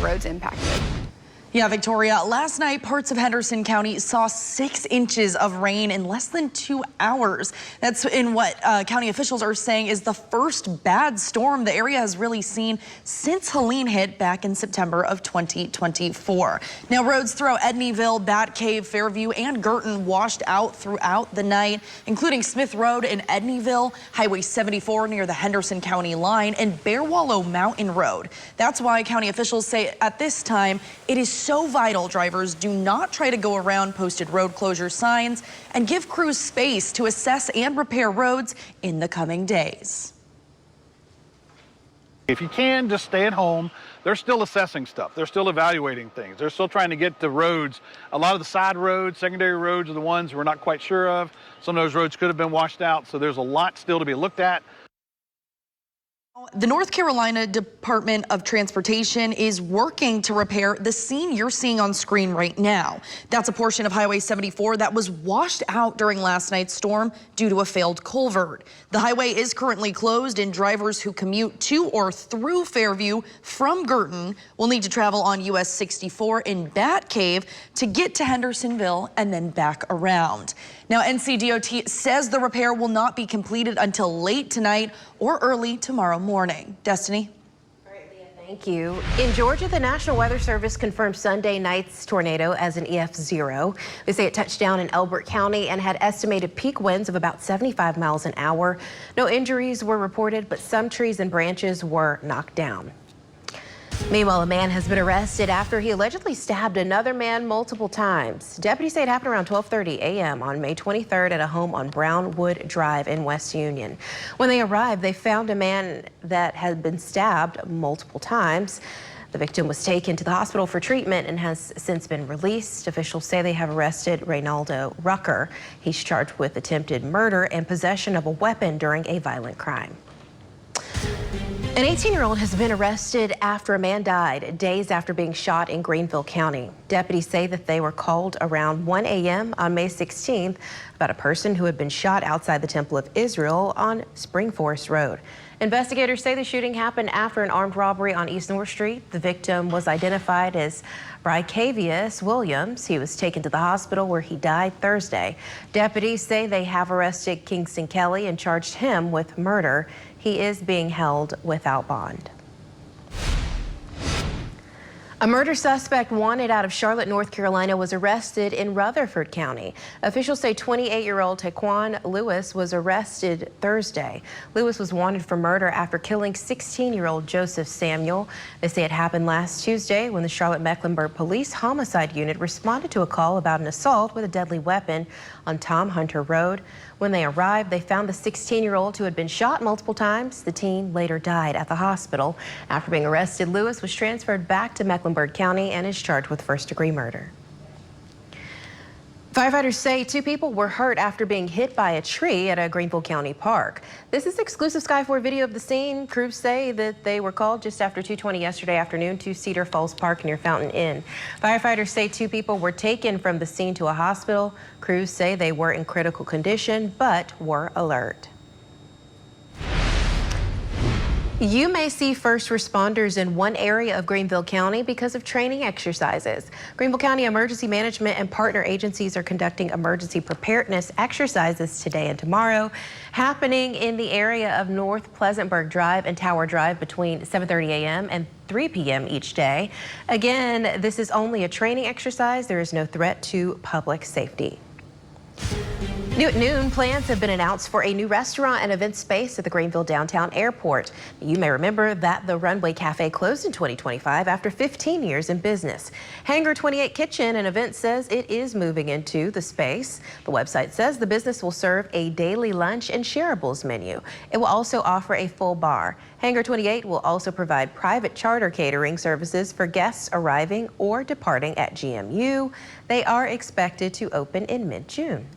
roads impacted. Yeah, Victoria, last night parts of Henderson County saw 6 inches of rain in less than 2 hours. That's in what county officials are saying is the first bad storm the area has really seen since Helene hit back in September of 2024. Now, roads throughout Edneyville, Batcave, Fairview, and Girton washed out throughout the night, including Smith Road in Edneyville, Highway 74 near the Henderson County line, and Bear Wallow Mountain Road. That's why county officials say at this time it is so vital drivers do not try to go around posted road closure signs and give crews space to assess and repair roads in the coming days. If you can, just stay at home. They're still assessing stuff. They're still evaluating things. They're still trying to get the roads. A lot of the side roads, secondary roads are the ones we're not quite sure of. Some of those roads could have been washed out, so there's a lot still to be looked at. The North Carolina Department of Transportation is working to repair the scene you're seeing on screen right now. That's a portion of Highway 74 that was washed out during last night's storm due to a failed culvert. The highway is currently closed, and drivers who commute to or through Fairview from Girton will need to travel on US 64 in Batcave to get to Hendersonville and then back around. Now, NCDOT says the repair will not be completed until late tonight or early tomorrow morning. Destiny? All right, Leah, thank you. In Georgia, the National Weather Service confirmed Sunday night's tornado as an EF0. They say it touched down in Elbert County and had estimated peak winds of about 75 miles an hour. No injuries were reported, but some trees and branches were knocked down. Meanwhile, a man has been arrested after he allegedly stabbed another man multiple times. Deputies say it happened around 12:30 a.m. on May 23rd at a home on Brownwood Drive in West Union. When they arrived, they found a man that had been stabbed multiple times. The victim was taken to the hospital for treatment and has since been released. Officials say they have arrested Reynaldo Rucker. He's charged with attempted murder and possession of a weapon during a violent crime. An 18-year-old has been arrested after a man died days after being shot in Greenville County. Deputies say that they were called around 1 a.m. on May 16th about a person who had been shot outside the Temple of Israel on Spring Forest Road. Investigators say the shooting happened after an armed robbery on East North Street. The victim was identified as Brycavius Williams. He was taken to the hospital where he died Thursday. Deputies say they have arrested Kingston Kelly and charged him with murder. He is being held without bond. A murder suspect wanted out of Charlotte, North Carolina was arrested in Rutherford County. Officials say 28-year-old Taquan Lewis was arrested Thursday. Lewis was wanted for murder after killing 16-year-old Joseph Samuel. They say it happened last Tuesday when the Charlotte-Mecklenburg Police Homicide Unit responded to a call about an assault with a deadly weapon on Tom Hunter Road. When they arrived, they found the 16-year-old who had been shot multiple times. The teen later died at the hospital. After being arrested, Lewis was transferred back to Mecklenburg County and is charged with first-degree murder. Firefighters say 2 people were hurt after being hit by a tree at a Greenville County park. This is exclusive Sky 4 video of the scene. Crews say that they were called just after 2:20 yesterday afternoon to Cedar Falls Park near Fountain Inn. Firefighters say 2 people were taken from the scene to a hospital. Crews say they were in critical condition but were alert. You may see first responders in one area of Greenville County because of training exercises. Greenville County Emergency Management and partner agencies are conducting emergency preparedness exercises today and tomorrow, happening in the area of North Pleasantburg Drive and Tower Drive between 7:30 a.m. and 3 p.m. each day. Again, this is only a training exercise. There is no threat to public safety. New at noon, plans have been announced for a new restaurant and event space at the Greenville Downtown Airport. You may remember that the Runway Cafe closed in 2025 after 15 years in business. Hangar 28 Kitchen and Event says it is moving into the space. The website says the business will serve a daily lunch and shareables menu. It will also offer a full bar. Hangar 28 will also provide private charter catering services for guests arriving or departing at GMU. They are expected to open in mid-June.